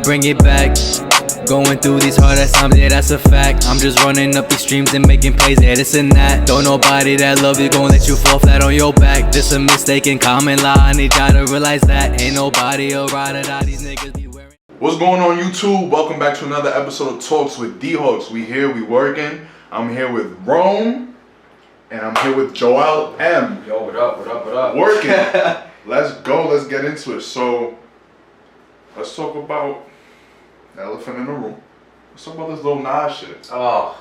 bring it back. Going through these hard ass times, yeah, that's a fact. I'm just running up these streams and making plays, yeah, this and that. Don't nobody that love you gon' let you fall flat on your back. This a mistaken common law, I need y'all to realize that. Ain't nobody a ride or die, these niggas be wearing. What's going on, YouTube? Welcome back to another episode of Talks with D-Hawks. We here, we working. I'm here with Rome, and I'm here with Joel M. Yo, what up, what up, what up? Working. Let's go, let's get into it. So, let's talk about the elephant in the room. Let's talk about this Lil Nas shit. Oh.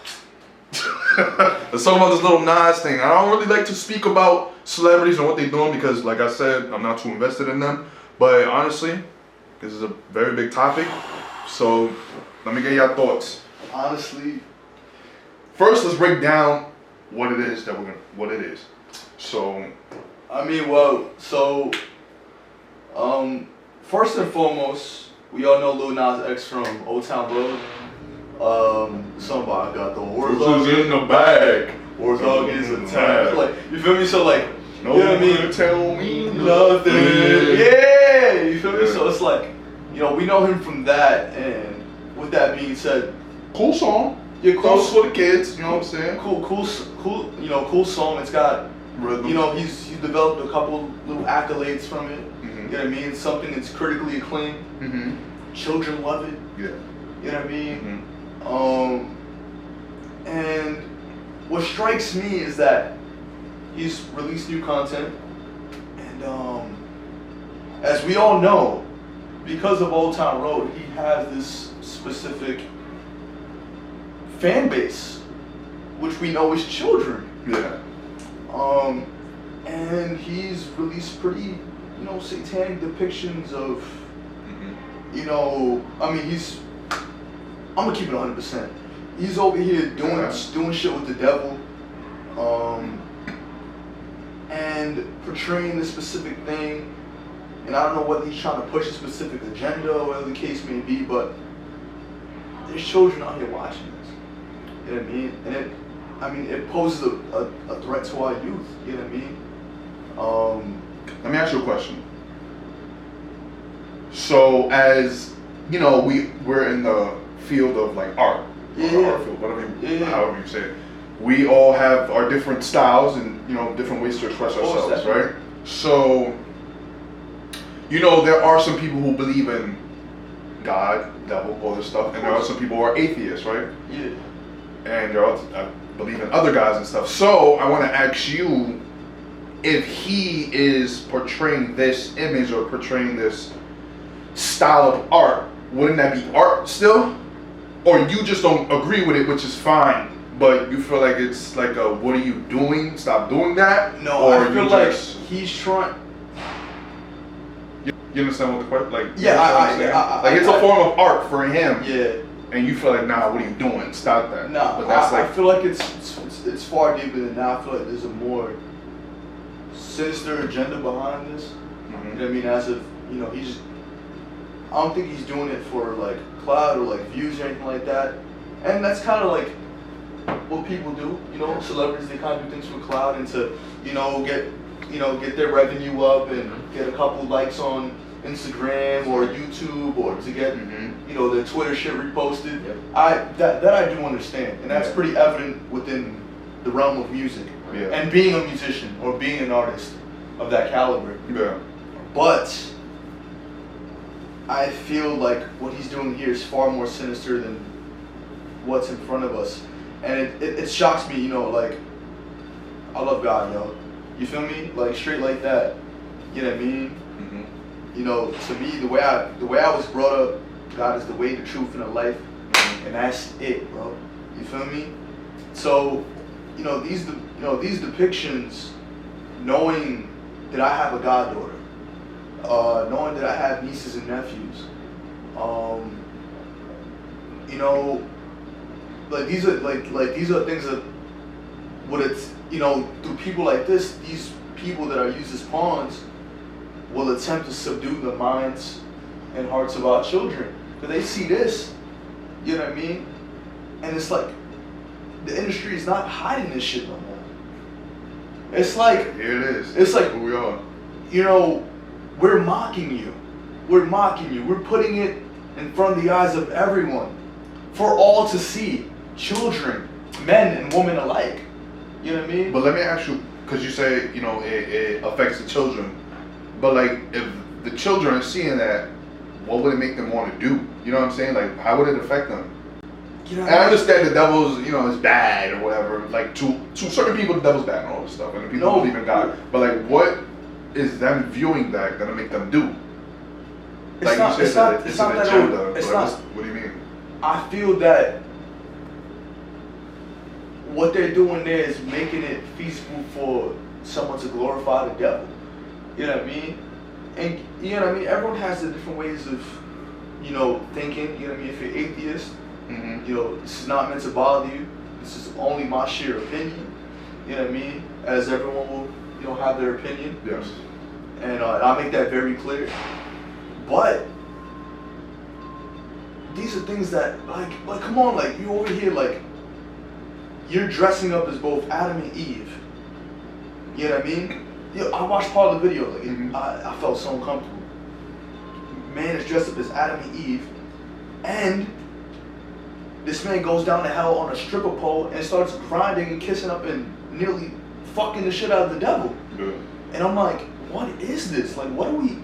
Let's talk about this Lil Nas thing. I don't really like to speak about celebrities and what they're doing because, like I said, I'm not too invested in them. But honestly, this is a very big topic. So, let me get your thoughts. Honestly, first let's break down what it is what it is. So, first and foremost, we all know Lil Nas X from Old Town Road. Somebody got the Who's in the bag? Warzog is a tag. Like, you feel me? So like, No you know what I mean? Tell me Nothing. Yeah, you feel me? So it's like, you know, we know him from that, and with that being said, cool song. yeah, cool, Close for the kids, you know what I'm saying? cool, you know, cool song. It's got, Rhythm. you know, he's developed a couple little accolades from it. Mm-hmm. You know what I mean? Something that's critically acclaimed. Mm-hmm. Children love it. Yeah. You know what I mean? Mm-hmm. And what strikes me is that he's released new content, and as we all know, because of Old Town Road, he has this specific fan base, which we know is children. Yeah. And he's released pretty, you know, satanic depictions of, you know, I mean, I'm gonna keep it 100%. He's over here doing shit with the devil, and portraying this specific thing. And I don't know whether he's trying to push a specific agenda or whatever the case may be, but there's children out here watching this. You know what I mean? And it poses a threat to our youth. You know what I mean? Let me ask you a question. So, as you know, we're in the field of like art, art field, however you say it. We all have our different styles and, you know, different ways to express ourselves, definitely. right? So, you know, there are some people who believe in God, devil, all this stuff, and there are some people who are atheists, right? Yeah. And there are, I believe in other gods and stuff. So I want to ask you if he is portraying this image or portraying this style of art, wouldn't that be art still? Or you just don't agree with it, which is fine, but you feel like it's like a, what are you doing? Stop doing that? No, or I feel like he's trying. You understand what the question? Like, Yeah, like it's a form of art for him. Yeah. And you feel like, nah, what are you doing? Stop that. No, but that's I feel like it's far deeper than that. I feel like there's a more sinister agenda behind this. Mm-hmm. You know what I mean? As if, you know, I don't think he's doing it for like clout or like views or anything like that. And that's kind of like what people do. You know, celebrities, they kind of do things for clout and to, you know, get their revenue up and get a couple likes on Instagram or YouTube, or to get, you know, their Twitter shit reposted. Yep. That I do understand, and that's pretty evident within the realm of music and being a musician or being an artist of that caliber. Yeah. But I feel like what he's doing here is far more sinister than what's in front of us, and it shocks me. You know, like, I love God, yo. You feel me? Like, straight like that. You know what I mean? Mm-hmm. You know, to me, the way I was brought up, God is the way, the truth, and the life, and that's it, bro. You feel me? So, you know, these depictions, knowing that I have a goddaughter, knowing that I have nieces and nephews, you know, like these are things that would it's, you know, through people like this, these people that are used as pawns will attempt to subdue the minds and hearts of our children. Because they see this, you know what I mean? And it's like, the industry is not hiding this shit no more. It's like, here it is. It's like, who we are. You know, we're mocking you. We're mocking you. We're putting it in front of the eyes of everyone, for all to see, children, men and women alike. You know what I mean? But let me ask you, because you say, you know, it affects the children. But like, if the children are seeing that, what would it make them want to do? You know what I'm saying? Like, how would it affect them? You know, And I understand the devil's, you know, is bad or whatever. Like, to certain people, the devil's bad and all this stuff. And the people believe in God. But like, what is them viewing that gonna make them do? Like you said, it's an agenda. What do you mean? I feel that what they're doing there is making it feasible for someone to glorify the devil. You know what I mean? And you know what I mean? Everyone has the different ways of, you know, thinking. You know what I mean? If you're atheist, you know, this is not meant to bother you. This is only my sheer opinion. You know what I mean? As everyone will, you know, have their opinion. Yes. And I make that very clear. But these are things that, like, come on, like, you over here, like, you're dressing up as both Adam and Eve. You know what I mean? Yo, I watched part of the video, like, I felt so uncomfortable. Man is dressed up as Adam and Eve, and this man goes down to hell on a stripper pole and starts grinding and kissing up and nearly fucking the shit out of the devil. Yeah. And I'm like, what is this? Like, what are we,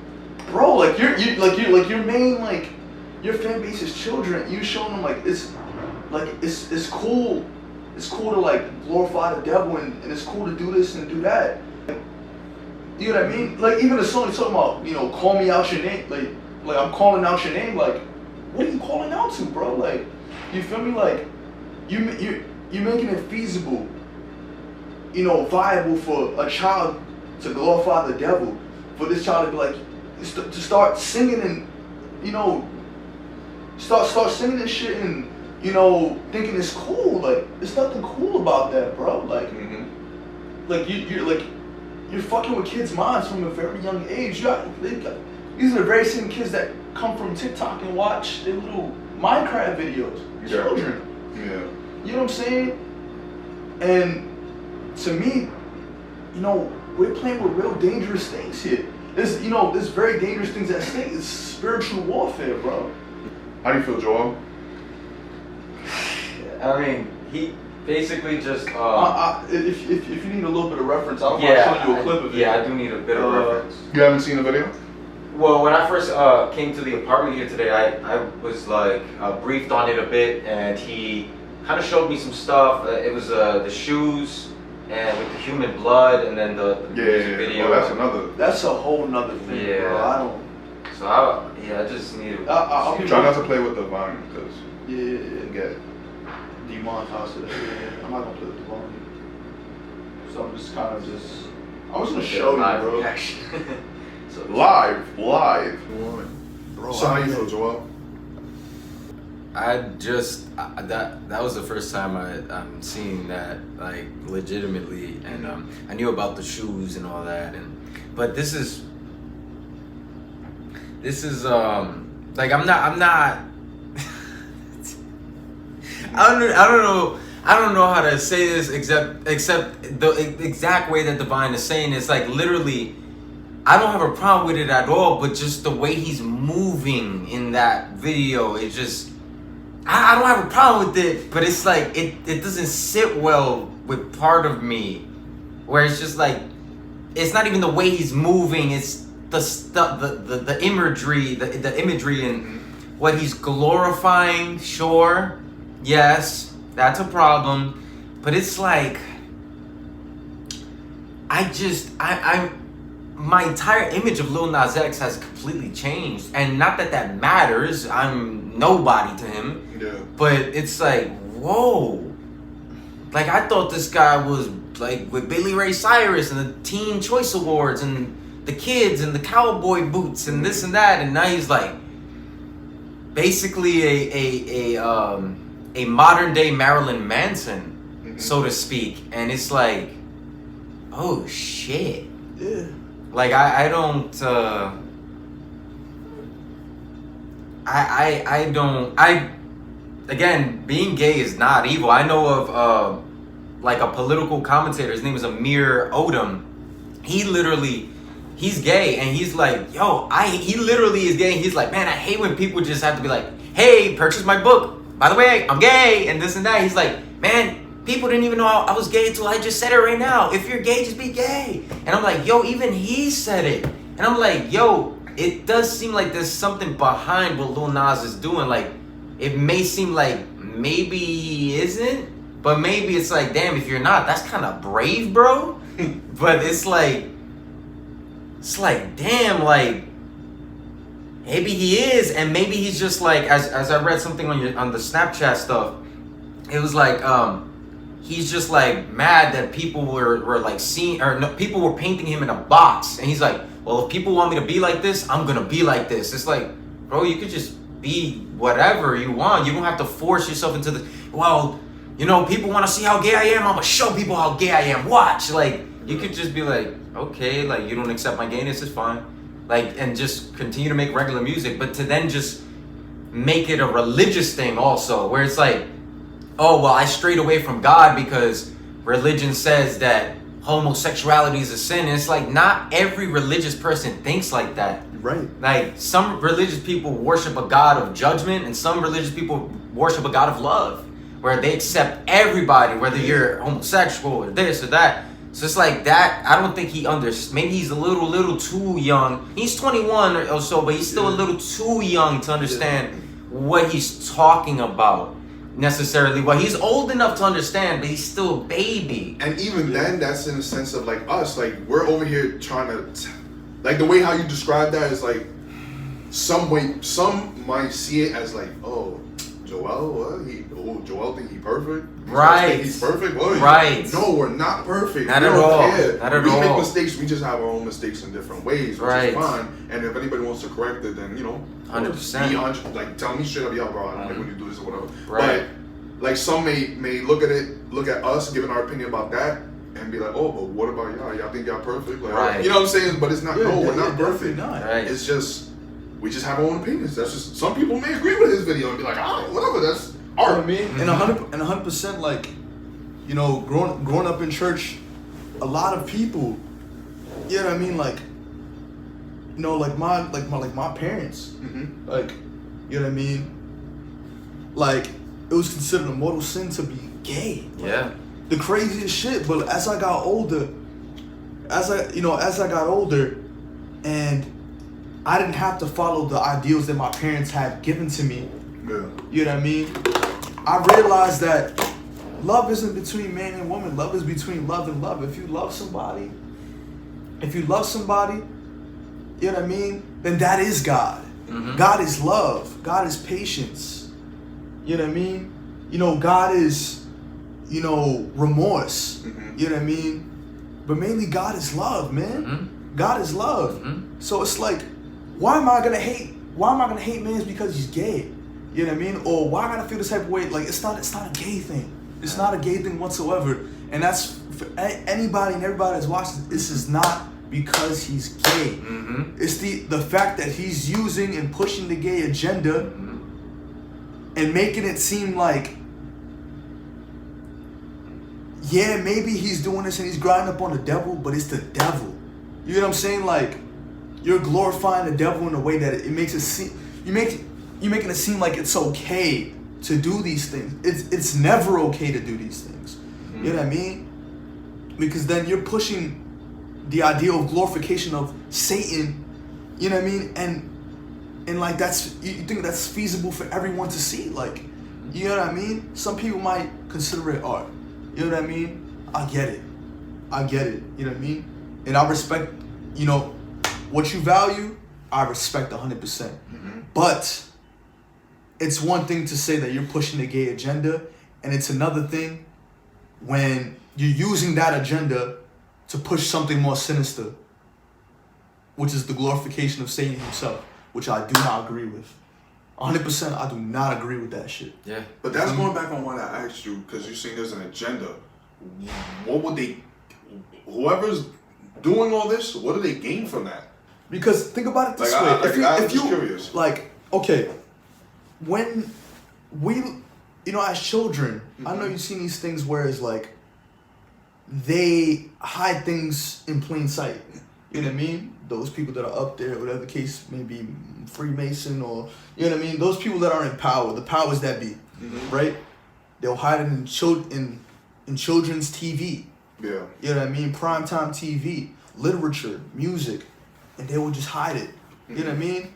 bro? Like, your main, like, your fan base is children. You showing them, like, it's cool. It's cool to, like, glorify the devil, and it's cool to do this and do that. You know what I mean? Like, even the song is talking about, you know, call me out your name. Like I'm calling out your name. Like, what are you calling out to, bro? Like, you feel me? Like, you're making it feasible, you know, viable for a child to glorify the devil. For this child to be like, to start singing and, you know, start singing and shit and, you know, thinking it's cool. Like, there's nothing cool about that, bro. Like, like you're fucking with kids' minds from a very young age. These are the very same kids that come from TikTok and watch their little Minecraft videos. Children. Yeah. You know what I'm saying? And to me, you know, we're playing with real dangerous things here. There's very dangerous things at stake. It's spiritual warfare, bro. How do you feel, Joel? I mean, he basically just. If you need a little bit of reference, I'll show you a clip of it. Yeah, I do need a bit of reference. You haven't seen the video? Well, when I first came to the apartment here today, I was like briefed on it a bit, and he kind of showed me some stuff. It was the shoes and with the human blood, and then the music video. Oh, that's a whole nother thing, bro. I don't. So I just need. I'll try not to play with the volume because get demonetized. I'm not gonna play with the volume. So I'm just kind of I'm just gonna show you, bro. Reaction. So live. Bro, So how you feel, Joel? I just that was the first time I'm seeing that, like, legitimately, and I knew about the shoes and all that, but this is like I'm not I don't know how to say this except the exact way that Divine is saying it. It's like, literally, I don't have a problem with it at all, but just the way he's moving in that video, it just, I don't have a problem with it, but it's like, it doesn't sit well with part of me, where it's just like, it's not even the way he's moving, it's the stuff, the imagery, the imagery and what he's glorifying. Sure, yes, that's a problem, but it's like, my entire image of Lil Nas X has completely changed, and not that matters. I'm nobody to him. Yeah. But it's like, whoa. Like, I thought this guy was like with Billy Ray Cyrus and the Teen Choice Awards and the kids and the cowboy boots and this and that, and now he's like basically a modern day Marilyn Manson, so to speak. And it's like, oh shit. Yeah. Like, I don't, again, being gay is not evil. I know of, like, a political commentator, his name is Amir Odom. He he's gay, and he's like, yo, he literally is gay. And he's like, man, I hate when people just have to be like, hey, purchase my book. By the way, I'm gay, and this and that. He's like, man, people didn't even know I was gay until I just said it right now. If you're gay, just be gay. And I'm like, yo, even he said it. And I'm like, yo, it does seem like there's something behind what Lil Nas is doing. Like, it may seem like maybe he isn't, but maybe it's like, damn, if you're not, that's kind of brave, bro. But it's like, damn, like, maybe he is, and maybe he's just like, as I read something on the Snapchat stuff, it was like, he's just like mad that people were like seeing, or no, people were painting him in a box, and he's like, well, if people want me to be like this, I'm gonna be like this. It's like, bro, you could just be whatever you want. You don't have to force yourself into the, well, you know, people want to see how gay I am, I'm gonna show people how gay I am, watch. Like, you could just be like, okay, like, you don't accept my gayness, it's fine. Like, and just continue to make regular music, but to then just make it a religious thing also, where it's like, oh, well, I strayed away from God because religion says that homosexuality is a sin. And it's like, not every religious person thinks like that. Right. Like, some religious people worship a God of judgment, and some religious people worship a God of love, where they accept everybody, whether you're homosexual or this or that. So it's like that. I don't think he understands. Maybe he's a little too young. He's 21 or so, but he's still a little too young to understand what he's talking about necessarily. Well, he's old enough to understand, but he's still a baby. And even then, that's in the sense of like us, like we're over here trying to, like the way how you describe that is like, some might see it as like, oh, Joel, Joel think he perfect. Right. He's perfect. Well, right. No, we're not perfect. Not we at don't all. Care. Not at we all. make mistakes. We just have our own mistakes in different ways, which right. is fine. And if anybody wants to correct it, then 100%. Like tell me straight up, yo, bro, I don't like when you do this or whatever. Right. But like some may look at us, giving our opinion about that, and be like, oh, but what about y'all? Y'all think y'all perfect? Like, right. You know what I'm saying? But it's not. Yeah, no, we're not perfect. Not. Right. It's just we just have our own opinions. That's just, some people may agree with his video and be like, whatever. That's art. You know what I mean? And 100%, like, you know, growing up in church, a lot of people, you know what I mean, like, you know, like my parents, Mm-hmm. like, you know what I mean, like, it was considered a mortal sin to be gay. Like, Yeah. the craziest shit. But as I got older, and I didn't have to follow the ideals that my parents had given to me. Yeah. You know what I mean? I realized that love isn't between man and woman. Love is between love and love. If you love somebody, you know what I mean? Then that is God. Mm-hmm. God is love. God is patience. You know what I mean? You know, God is, you know, remorse. Mm-hmm. You know what I mean? But mainly God is love, man. Mm-hmm. God is love. Mm-hmm. So it's like, why am I gonna hate man because he's gay? You know what I mean? Or why I gotta feel this type of way? Like, it's not a gay thing. It's not a gay thing whatsoever. And that's for anybody and everybody that's watching. This is not because he's gay. Mm-hmm. It's the fact that he's using and pushing the gay agenda and making it seem like, yeah, maybe he's doing this and he's grinding up on the devil, but it's the devil. You know what I'm saying? Like, you're glorifying the devil in a way that it makes it seem, you're making it seem like it's okay to do these things. It's never okay to do these things. Mm-hmm. You know what I mean? Because then you're pushing the idea of glorification of Satan. You know what I mean? And like, that's, you think that's feasible for everyone to see? Like, you know what I mean? Some people might consider it art. You know what I mean? I get it. You know what I mean? And I respect, you know, what you value, I respect 100%. Mm-hmm. But it's one thing to say that you're pushing the gay agenda, and it's another thing when you're using that agenda to push something more sinister, which is the glorification of Satan himself, which I do not agree with. 100%, I do not agree with that shit. Yeah. But that's going back on what I asked you, because you're saying there's an agenda. What would they, whoever's doing all this, what do they gain from that? Because think about it this Like, way. I'm just curious. Like, okay, when we, you know, as children, I know you've seen these things where it's like, they hide things in plain sight. You know what I mean? Those people that are up there, whatever the case may be, Freemason or, you know what I mean? Those people that are in power, the powers that be, right? They'll hide it in children's TV. Yeah. You know what I mean? Primetime TV, literature, music, and they will just hide it. You know what I mean?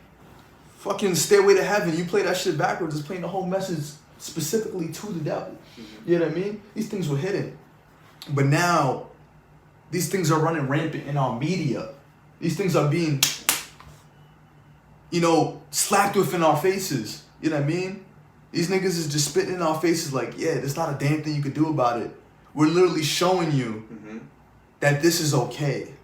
Fucking Stairway to Heaven, you play that shit backwards, it's playing the whole message specifically to the devil. You know what I mean? These things were hidden. But now, these things are running rampant in our media. These things are being, you know, slapped with in our faces. You know what I mean? These niggas is just spitting in our faces like, yeah, there's not a damn thing you can do about it. We're literally showing you that this is okay.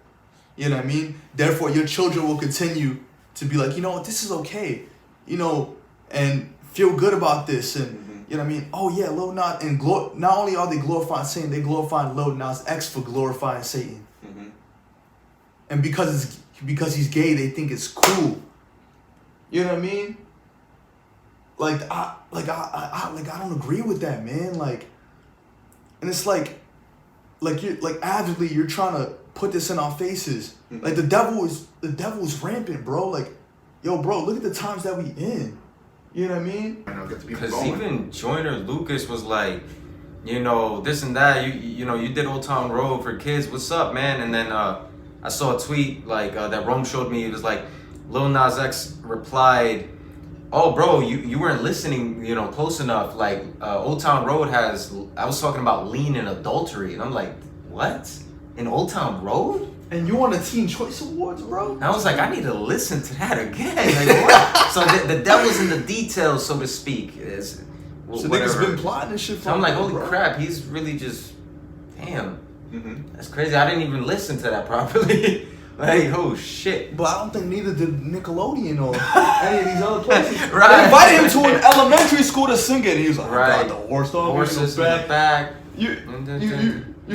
You know what I mean? Therefore, your children will continue to be like, you know what, this is okay. You know, and feel good about this. And, you know what I mean? Oh, yeah, Lil Nas. And not only are they glorifying Satan, they glorifying Lil Nas X for glorifying Satan. And because he's gay, they think it's cool. You know what I mean? I don't agree with that, man. Like, and it's like avidly you're trying to put this in our faces. Like the devil is rampant, bro. Like, yo, bro, look at the times that we in. You know what I mean? Because even Joyner Lucas was like, you know, this and that. You know, you did Old Town Road for kids. What's up, man? And then I saw a tweet like that Rome showed me. It was like Lil Nas X replied, "Oh, bro, you weren't listening, you know, close enough. Like Old Town Road has. I was talking about lean and adultery, and I'm like, what? In Old Town Road? And you won a Teen Choice Awards, bro? And I was like, I need to listen to that again. Like, what? So the devil's in the details, so to speak. So niggas been plotting this shit for So I'm like, holy crap, he's really just, damn. That's crazy. I didn't even listen to that properly. Like, oh shit. But I don't think neither did Nickelodeon or any of these other places. Right. They invited him to an elementary school to sing it, and he was like, right. I got the horse dog Horses in the back. You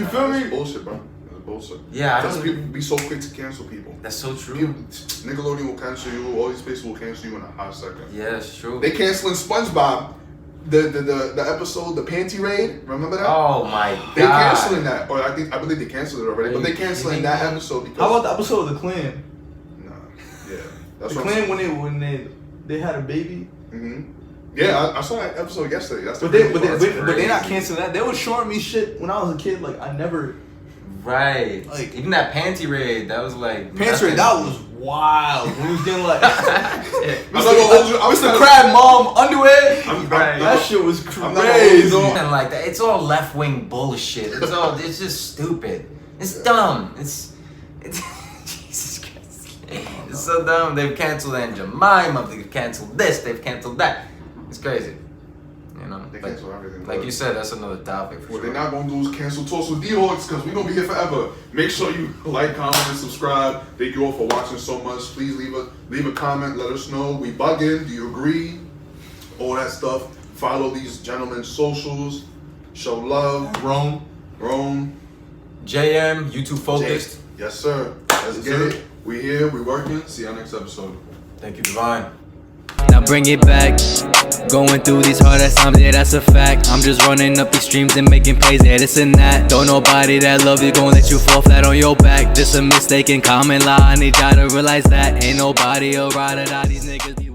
feel me? That's bullshit, bro. That's bullshit. Yeah, Because people be so quick to cancel people. That's so true. Nickelodeon will cancel you. All these places will cancel you in a hot second. Yeah, it's true. They canceling SpongeBob. The episode, the panty raid. Remember that? Oh my god. They canceling that, or I believe they canceled it already. But they canceling that episode because. How about the episode of the Klan? Nah, yeah. That's The what Klan when they had a baby. Yeah, I saw that episode yesterday. That's But the they not canceling that. They was showing me shit when I was a kid. Like I never. Right. Like even that panty raid, that was like. Panty raid, that was wild. When we was getting like. Mr. Crab Mom underwear. Right. That shit was crazy. And like that, it's all left wing bullshit. It's just stupid. It's dumb. It's Jesus Christ. It's so dumb. They've canceled Aunt Jemima. They've canceled this. They've canceled that. It's crazy. You know. They cancel everything. Like you said, that's another topic for What sure. they're not gonna do is cancel Talks with D-Hawks because we're gonna be here forever. Make sure you like, comment, and subscribe. Thank you all for watching so much. Please leave a comment. Let us know. We bugging. Do you agree? All that stuff. Follow these gentlemen's socials. Show love. Rome. JM, YouTube focused. Yes, sir. Let's get it. We here. We working. See y'all next episode. Thank you, Divine. Now bring it back. Going through these hard ass times, yeah, that's a fact. I'm just running up these streams and making plays, yeah, this and that. Don't nobody that love you gon' let you fall flat on your back. This a mistaken common lie, I need y'all to realize that. Ain't nobody a ride or die, these niggas be